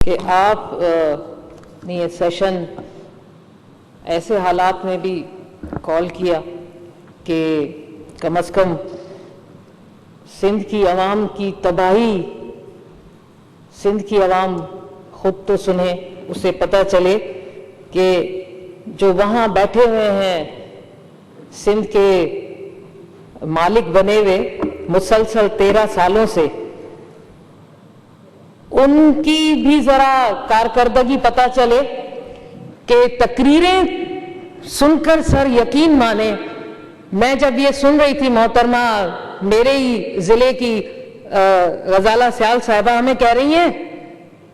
کہ آپ نے یہ سیشن ایسے حالات میں بھی کال کیا کہ کم از کم سندھ کی عوام کی تباہی سندھ کی عوام خود تو سنے، اسے پتہ چلے کہ جو وہاں بیٹھے ہوئے ہیں سندھ کے مالک بنے ہوئے مسلسل 13 سالوں سے، ان کی بھی ذرا کارکردگی پتہ چلے کہ تقریریں سن کر سر یقین مانے، میں جب یہ سن رہی تھی محترمہ میرے ہی ضلع کی غزالہ سیال صاحبہ ہمیں کہہ رہی ہیں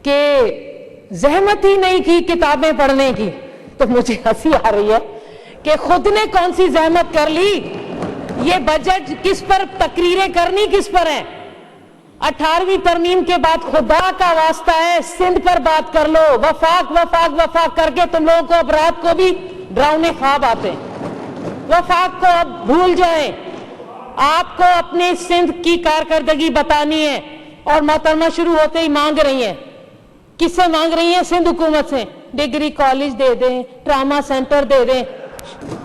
کہ زحمت ہی نہیں کی کتابیں پڑھنے کی، تو مجھے ہنسی آ رہی ہے کہ خود نے کون سی زحمت کر لی، یہ بجٹ کس پر، تقریریں کرنی کس پر ہیں؟ 18ویں ترمیم کے بعد خدا کا واسطہ ہے سندھ پر بات کر لو، وفاق وفاق وفاق کر کے تم لوگوں کو اب رات کو بھی ڈراؤنے خواب آتے ہیں، وفاق کو اب بھول جائیں، آپ کو اپنے سندھ کی کارکردگی بتانی ہے۔ اور محترمہ شروع ہوتے ہی مانگ رہی ہیں، کس سے مانگ رہی ہیں؟ سندھ حکومت سے، ڈگری کالج دے دیں، ٹراما سینٹر دے دیں۔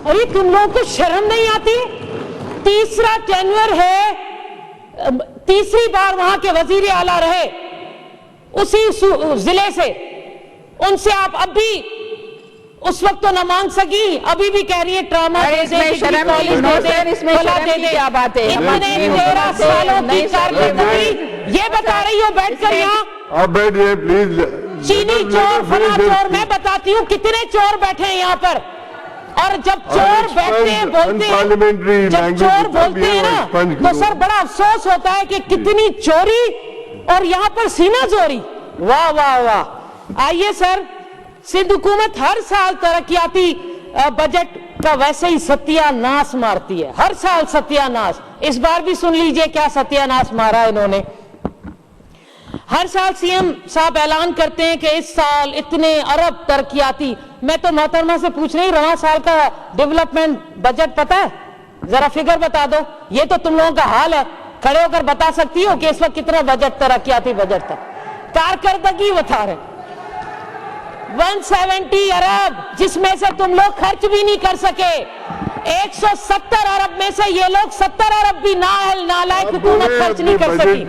ارے تم لوگوں کو شرم نہیں آتی؟ تیسرا ٹینیور ہے، تیسری بار وہاں کے وزیر اعلیٰ رہے اسی ضلع سے، ان سے آپ اب بھی اس وقت تو نہ مانگ سکی، ابھی بھی کہہ رہی ہے ٹراما دے دیں، ڈگری کالج دے دیں، بلا دے دیں۔ اتنے 13 سالوں کی کارکردگی یہ بتا رہی ہو بیٹھ کر یہاں؟ آپ بیٹھ جائیں پلیز۔ چینی چور، فلاں چور، میں بتاتی ہوں کتنے چور بیٹھے ہیں یہاں پر، اور جب چور بیٹھتے ہیں بولتے ہیں، جب چور بولتے ہیں نا تو سر بڑا افسوس ہوتا ہے کہ کتنی چوری اور یہاں پر سینہ زوری۔ واہ واہ واہ۔ آئیے سر، سندھ حکومت ہر سال ترقیاتی بجٹ کا ویسے ہی ستیہ ناس مارتی ہے، ہر سال ستیہ ناس۔ اس بار بھی سن لیجئے کیا ستیہ ناس مارا انہوں نے۔ ہر سال سی ایم صاحب اعلان کرتے ہیں کہ اس سال اتنے ارب ترقیاتی، میں تو محترمہ سے پوچھ رہی رواں سال کا ڈیولپمنٹ بجٹ پتہ ہے؟ ذرا فگر بتا دو، یہ تو تم لوگوں کا حال ہے، کھڑے ہو کر بتا سکتی ہو کہ اس وقت کتنا بجٹ ترقیاتی بجٹ تھا؟ کارکردگی بتا رہے 170 ارب، جس میں سے تم لوگ خرچ بھی نہیں کر سکے۔ 170 ارب میں سے یہ لوگ 70 ارب بھی نااہل نالائق حکومت خرچ نہیں کر سکی۔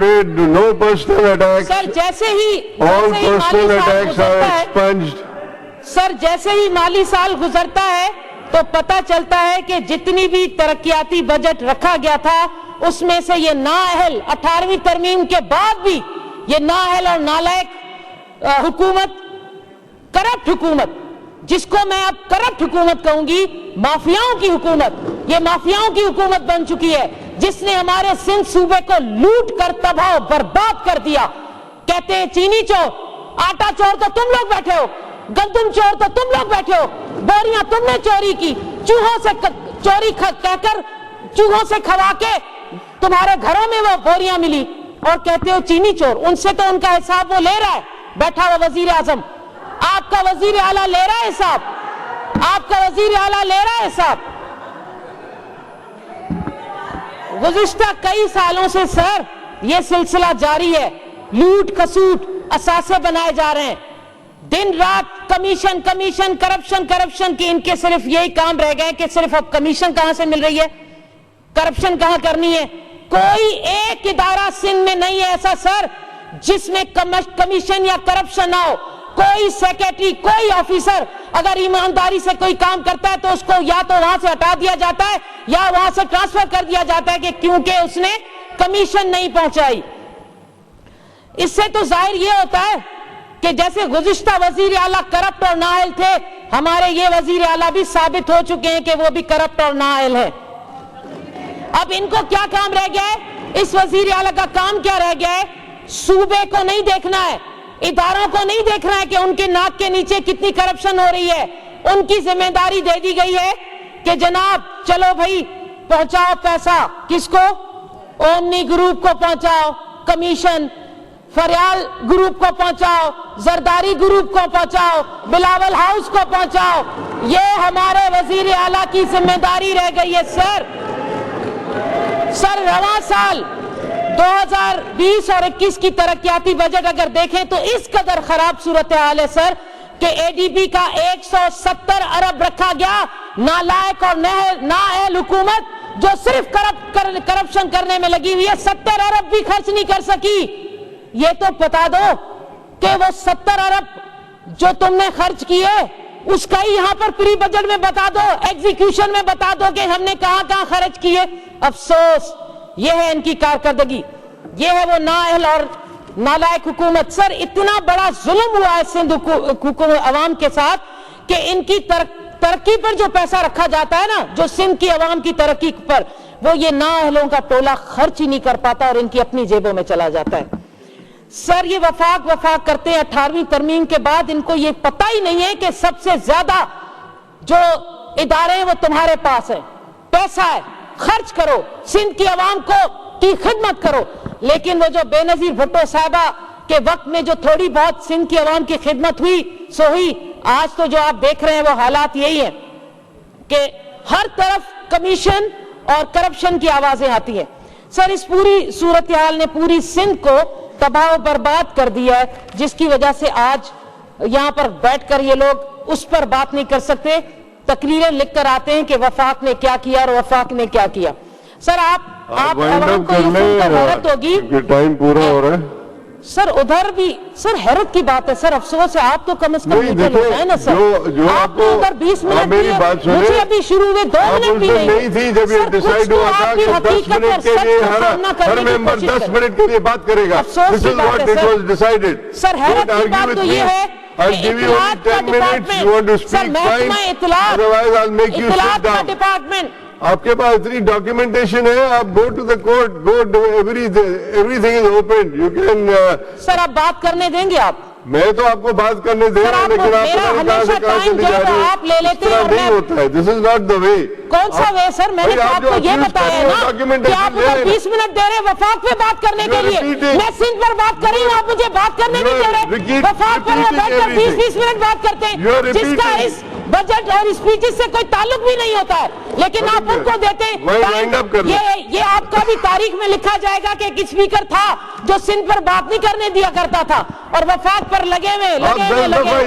سر جیسے ہی مالی سال گزرتا ہے تو پتہ چلتا ہے کہ جتنی بھی ترقیاتی بجٹ رکھا گیا تھا اس میں سے یہ نااہل 18ویں ترمیم کے بعد بھی یہ نااہل اور نالائق حکومت، کرپٹ حکومت، جس کو میں اب کرپٹ حکومت کہوں گی، مافیاؤں کی حکومت، یہ مافیاؤں کی حکومت بن چکی ہے جس نے ہمارے سندھ صوبے کو لوٹ کر تباہ و برباد کر دیا۔ کہتے ہیں چینی چور، آٹا چور تو تم لوگ بیٹھے ہو، گندم چور تو تم لوگ بیٹھے ہو، بوریاں تم نے چوری کی، چوہوں سے چوری کہہ کر چوہوں سے کھوا کے تمہارے گھروں میں وہ بوریاں ملی، اور کہتے ہو چینی چور۔ ان سے تو ان کا حساب وہ لے رہا ہے، بیٹھا ہوا وزیر اعظم، آپ کا وزیر اعلیٰ لے رہا ہے حساب، آپ کا وزیر اعلیٰ لے رہا ہے حساب۔ گزشتہ کئی سالوں سے سر یہ سلسلہ جاری ہے، لوٹ کسوٹ، اثاثے بنائے جا رہے ہیں، دن رات کمیشن کمیشن، کرپشن کرپشن کی، ان کے صرف یہی کام رہ گئے کہ صرف اب کمیشن کہاں سے مل رہی ہے، کرپشن کہاں کرنی ہے۔ کوئی ایک ادارہ سندھ میں نہیں ہے ایسا سر جس میں کمیشن یا کرپشن نہ ہو۔ کوئی سیکریٹری، کوئی آفیسر اگر ایمانداری سے کوئی کام کرتا ہے تو اس کو یا تو وہاں سے ہٹا دیا جاتا ہے یا وہاں سے ٹرانسفر کر دیا جاتا ہے کہ کیونکہ اس نے کمیشن نہیں پہنچائی۔ اس سے تو ظاہر یہ ہوتا ہے کہ جیسے گزشتہ وزیر اعلیٰ کرپٹ اور نااہل تھے، ہمارے یہ وزیر اعلیٰ بھی ثابت ہو چکے ہیں کہ وہ بھی کرپٹ اور نااہل ہیں۔ اب ان کو کیا کام رہ گیا ہے؟ اس وزیر اعلیٰ کا کام کیا رہ گیا ہے؟ صوبے کو نہیں دیکھنا ہے، اداروں کو نہیں دیکھ رہا ہے کہ ان کے ناک کے نیچے کتنی کرپشن ہو رہی ہے۔ ان کی ذمہ داری دے دی گئی ہے کہ جناب چلو بھائی پہنچاؤ پیسہ، کس کو؟ اومنی گروپ کو پہنچاؤ کمیشن، فریال گروپ کو پہنچاؤ، زرداری گروپ کو پہنچاؤ، بلاول ہاؤس کو پہنچاؤ۔ یہ ہمارے وزیر اعلیٰ کی ذمہ داری رہ گئی ہے سر۔ رواں سال 2020 اور 21 کی ترقیاتی بجٹ اگر دیکھیں تو اس قدر خراب صورتحال ہے سر کہ اے ڈی بی کا 170 ارب رکھا گیا. نالائق اور نااہل حکومت جو صرف کرپشن کرنے میں لگی ہوئی ہے 70 ارب بھی خرچ نہیں کر سکی. یہ تو بتا دو کہ وہ 70 ارب جو تم نے خرچ کیے اس کا ہی یہاں پر پری بجٹ میں بتا دو, ایگزیکیوشن میں بتا دو کہ ہم نے کہاں کہاں خرچ کیے. افسوس یہ ہے ان کی کارکردگی, یہ ہے وہ نااہل اور نالائق حکومت. سر اتنا بڑا ظلم ہوا ہے سندھ عوام کے ساتھ کہ ان کی ترقی پر جو پیسہ رکھا جاتا ہے نا, جو سندھ کی عوام کی ترقی پر, وہ یہ نااہلوں کا ٹولہ خرچ ہی نہیں کر پاتا اور ان کی اپنی جیبوں میں چلا جاتا ہے. سر یہ وفاق کرتے ہیں 18ویں ترمیم کے بعد, ان کو یہ پتہ ہی نہیں ہے کہ سب سے زیادہ جو ادارے ہیں وہ تمہارے پاس ہیں, پیسہ ہے, خرچ کرو, سندھ کی عوام کی خدمت کرو. لیکن وہ جو بے نظیر بھٹو صاحبہ کے وقت میں جو تھوڑی بہت سندھ کی عوام کی خدمت ہوئی سو ہوئی. آج تو جو آپ دیکھ رہے ہیں وہ حالات یہی ہیں کہ ہر طرف کمیشن اور کرپشن کی آوازیں آتی ہیں. سر اس پوری صورتحال نے پوری سندھ کو تباہ و برباد کر دیا ہے, جس کی وجہ سے آج یہاں پر بیٹھ کر یہ لوگ اس پر بات نہیں کر سکتے. تقریریں لکھ کر آتے ہیں کہ وفاق نے کیا کیا اور وفاق نے کیا کیا. سر آپ عوام کو یہ سن کر حیرت ہوگی, ٹائم پورا ہو رہا ہے سر. ادھر بھی سر حیرت کی بات ہے سر, افسوس ہے آپ تو کم از کم ہے نا سر, آپ کو ادھر 20 منٹ دیے, مجھے ابھی شروع ہوئے 2 منٹ بھی نہیں تھی. جب یہ ڈیسائیڈ ہوا تھا کہ 10 منٹ کے لیے ہر ممبر 10 منٹ کے لیے بات کرے گا. افسوس کی بات ہے سر, حیرت کی بات تو یہ ہے اطلاعات کا ڈپارٹمنٹ, سر محکمہ اطلاعات کا ڈپارٹمنٹ, آپ کے پاس اتنی ڈاکیومنٹیشن ہے, آپ go to the court, go everything is open, you can. Sir آپ بات کرنے دیں گے آپ؟ میں تو آپ کو بات کرنے دے رہا ہوں, لیکن ہمیشہ ٹائم جو ہے آپ لے لیتے ہیں. نہیں ہوتا ہے, دس از ناٹ دا وے. کون سا وے سر؟ میں نے آپ کو یہ بتایا نا کہ آپ ادھر 20 منٹ دے رہے ہیں وفاق پہ بات کرنے کے لیے, میں سندھ پر بات کر رہی ہوں, آپ مجھے بات کرنے نہیں دے رہے. وفاق پر بیٹھ کر 20 منٹ بات کرتے ہیں جس کا اس بجٹ اور اسپیچز سے کوئی تعلق بھی نہیں ہوتا ہے, لیکن آپ ان کو دیتے ہیں. یہ آپ کا بھی تاریخ میں لکھا جائے گا کہ ایک اسپیکر تھا جو سندھ پر بات نہیں کرنے دیا کرتا تھا اور وفاق پر لگے ہوئے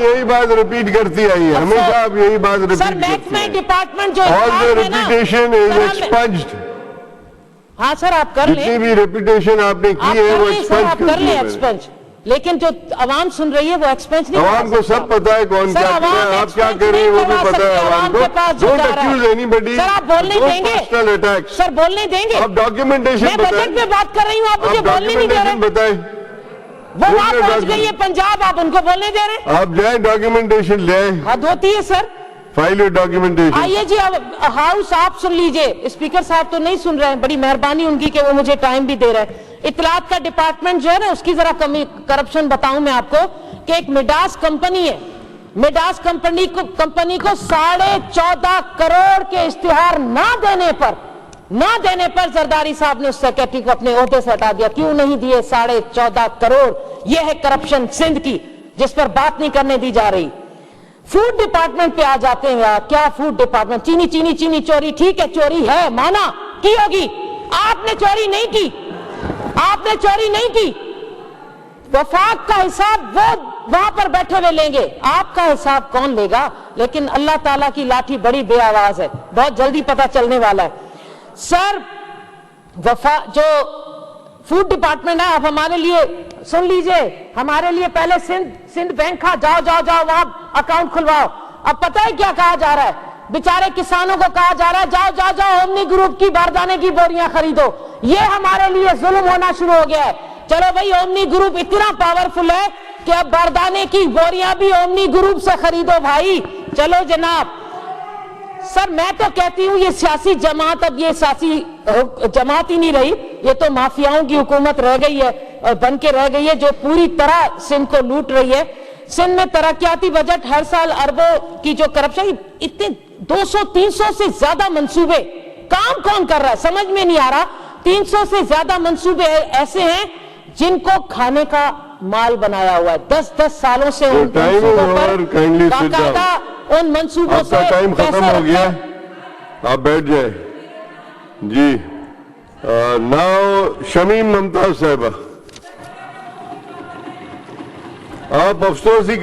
یہی بات ریپیٹ کرتی آئی ہے ہمیشہ, آپ یہی بات ریپیٹ سر. محکمہ ڈپارٹمنٹ جو ریپیٹیشن از ایکسپنجڈ. ہاں سر آپ کر لیں, جتنی بھی ریپیٹیشن آپ نے کی ہے وہ آپ کر لیں ایکسپنج, لیکن جو عوام سن رہی ہے وہ ایکسپنج نہیں. عوام کو سب پتا ہے کون کیا کر رہا ہے, آپ کیا کر رہے ہیں وہ بھی پتا ہے عوام کو. ڈونٹ اکیوز اینی باڈی, سر آپ بولنے دیں گے, پرسنل اٹیکس. سر بولنے دیں گے, آپ ڈاکیومنٹیشن میں بجٹ پہ بات کر رہی ہوں, آپ مجھے بولنے نہیں دے رہے. بتائیں وہ وہاں پہنچ گئی ہے پنجاب, آپ ان کو بولنے دے رہے ہیں. آپ جائیں ڈاکیومنٹیشن لے آئیں. حد ہوتی ہے سر. File your documentation. آئیے جی ہاؤس آپ سن لیجئے, اسپیکر صاحب تو نہیں سن رہے ہیں, بڑی مہربانی ان کی کہ وہ مجھے ٹائم بھی دے رہے ہیں. اطلاعات کا ڈپارٹمنٹ جو ہے نا, اس کی ذرا کرپشن بتاؤں میں آپ کو کہ ایک میڈاس کمپنی ہے, میڈاس کمپنی کو 14.5 کروڑ کے اشتہار نہ دینے پر زرداری صاحب نے اس سیکرٹری کو اپنے عہدے سے ہٹا دیا. کیوں نہیں دیے 14.5 کروڑ؟ یہ ہے کرپشن سندھ کی جس پر بات نہیں کرنے دی جا رہی. فوڈ ڈپارٹمنٹ پہ آ جاتے ہیں یار, کیا فوڈ ڈپارٹمنٹ, چینی چوری, ٹھیک ہے چوری ہے, مانا کی ہوگی, آپ نے چوری نہیں کی, آپ نے چوری نہیں کی. وفاق کا حساب وہ وہاں پر بیٹھے ہوئے لیں گے, آپ کا حساب کون لے گا؟ لیکن اللہ تعالیٰ کی لاٹھی بڑی بے آواز ہے, بہت جلدی پتہ چلنے والا ہے. سر جو فوڈ ڈپارٹمنٹ ہے, آپ ہمارے لیے سن لیجئے, ہمارے لیے پہلے سندھ بینک کا جاؤ وہاں اکاؤنٹ کھلواؤ. اب پتہ ہے کیا کہا جا رہا ہے, بیچارے کسانوں کو کہا جا رہا ہے جاؤ اومنی گروپ کی باردانے کی بوریاں خریدو. یہ ہمارے لیے ظلم ہونا شروع ہو گیا ہے. چلو بھائی, اومنی گروپ اتنا پاورفل ہے کہ اب باردانے کی بوریاں بھی اومنی گروپ سے خریدو بھائی. چلو جناب. سر میں تو کہتی ہوں یہ سیاسی جماعت اب یہ سیاسی جماعت ہی نہیں رہی, یہ تو مافیاؤں کی حکومت رہ گئی ہے اور بن کے رہ گئی ہے جو پوری طرح سندھ کو لوٹ رہی ہے. سندھ میں ترقیاتی بجٹ ہر سال اربوں کی جو کرپشن, اتنے 200-300 سے زیادہ منصوبے, کام کون کر رہا ہے سمجھ میں نہیں آ رہا. 300 سے زیادہ منصوبے ایسے ہیں جن کو کھانے کا مال بنایا ہوا ہے. 10 سالوں سے ان منصوبوں پر باقاعدہ ان منصوبوں سے ٹائم ختم ہو گیا, آپ بیٹھ جائیں جی. Now, Shamim Mumtaz Sahiba. آپ افسوس ہی